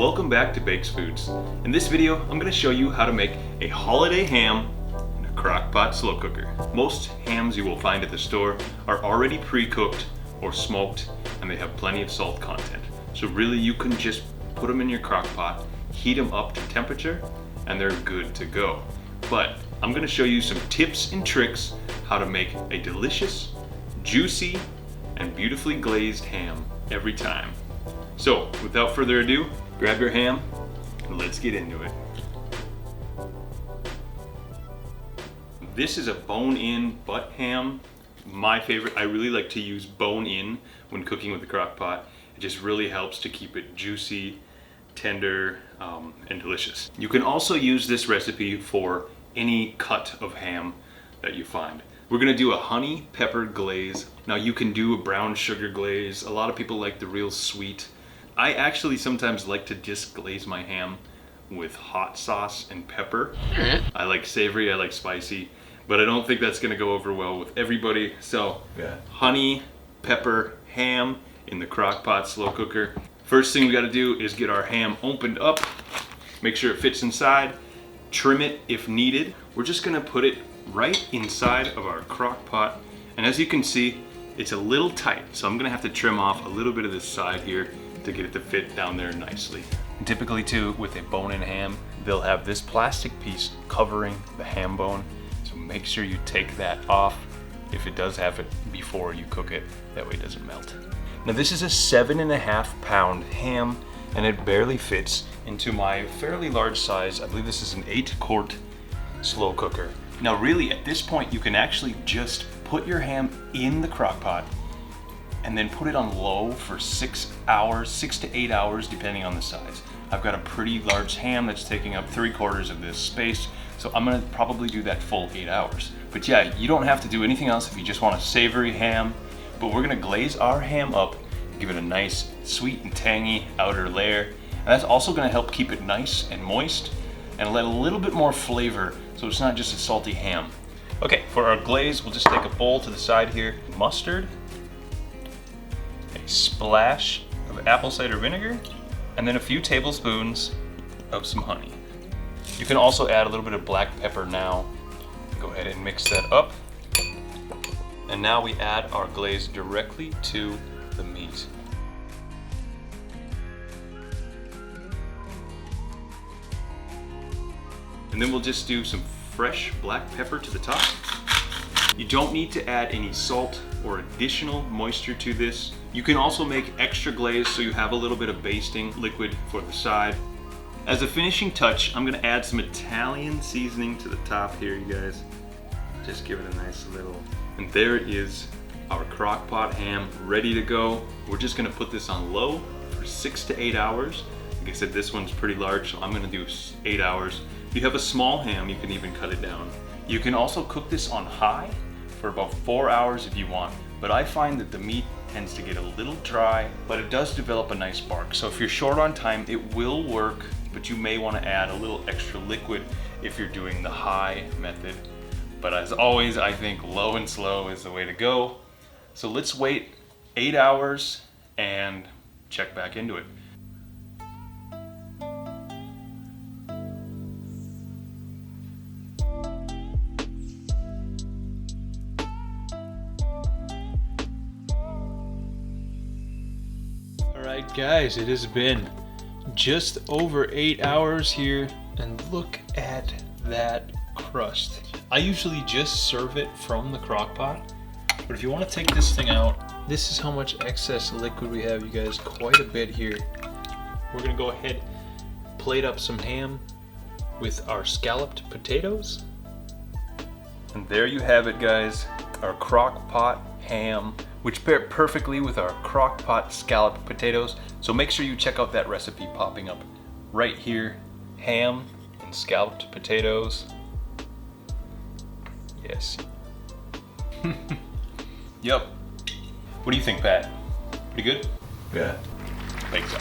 Welcome back to Bakes Foods. In this video, I'm going to show you how to make a holiday ham in a crock pot slow cooker. Most hams you will find at the store are already pre-cooked or smoked, and they have plenty of salt content. So really you can just put them in your crock pot, heat them up to temperature, and they're good to go. But I'm going to show you some tips and tricks how to make a delicious, juicy, and beautifully glazed ham every time. So without further ado, grab your ham and let's get into it. This is a bone-in butt ham. My favorite. I really like to use bone-in when cooking with the crock pot. It just really helps to keep it juicy, tender, and delicious. You can also use this recipe for any cut of ham that you find. We're gonna do a honey pepper glaze. Now you can do a brown sugar glaze. A lot of people like the real sweet. I actually sometimes like to just glaze my ham with hot sauce and pepper. I like savory, I like spicy, but I don't think that's gonna go over well with everybody. So honey pepper ham in the crock pot slow cooker. First thing we gotta do is get our ham opened up, make sure it fits inside, trim it if needed. We're just gonna put it right inside of our crock pot. And as you can see, it's a little tight. So I'm gonna have to trim off a little bit of this side here to get it to fit down there nicely. And typically too, with a bone-in ham, they'll have this plastic piece covering the ham bone. So make sure you take that off if it does have it before you cook it. That way it doesn't melt. Now this is a 7.5 pound ham, and it barely fits into my fairly large size. I believe this is an 8-quart slow cooker. Now really at this point you can actually just put your ham in the crock pot and then put it on low for 6 hours, 6 to 8 hours depending on the size. I've got a pretty large ham that's taking up 3/4 of this space, so I'm gonna probably do that full 8 hours. But yeah, you don't have to do anything else if you just want a savory ham, but we're gonna glaze our ham up, give it a nice sweet and tangy outer layer, and that's also gonna help keep it nice and moist and let a little bit more flavor so it's not just a salty ham. Okay, for our glaze, we'll just take a bowl to the side here. Mustard, a splash of apple cider vinegar, and then a few tablespoons of some honey. You can also add a little bit of black pepper now. Go ahead and mix that up. And now we add our glaze directly to the meat. And then we'll just do some fresh black pepper to the top. You don't need to add any salt or additional moisture to this. You can also make extra glaze so you have a little bit of basting liquid for the side. As a finishing touch, I'm gonna add some Italian seasoning to the top here, you guys. Just give it a nice little, and there is our crock pot ham ready to go. We're just gonna put this on low for 6 to 8 hours. Like I said, this one's pretty large, so I'm gonna do 8 hours. If you have a small ham, you can even cut it down. You can also cook this on high for about 4 hours if you want, but I find that the meat tends to get a little dry, but it does develop a nice bark. So if you're short on time, it will work, but you may want to add a little extra liquid if you're doing the high method. But as always, I think low and slow is the way to go. So let's wait 8 hours and check back into it. Alright guys, it has been just over 8 hours here, and look at that crust. I usually just serve it from the crock pot, but if you want to take this thing out, this is how much excess liquid we have, you guys, quite a bit here. We're gonna go ahead, plate up some ham with our scalloped potatoes. And there you have it, guys, our crock pot ham, which pair perfectly with our crock pot scalloped potatoes. So make sure you check out that recipe popping up right here. Ham and scalloped potatoes. Yes. Yep. What do you think, Pat? Pretty good? Yeah. Think so.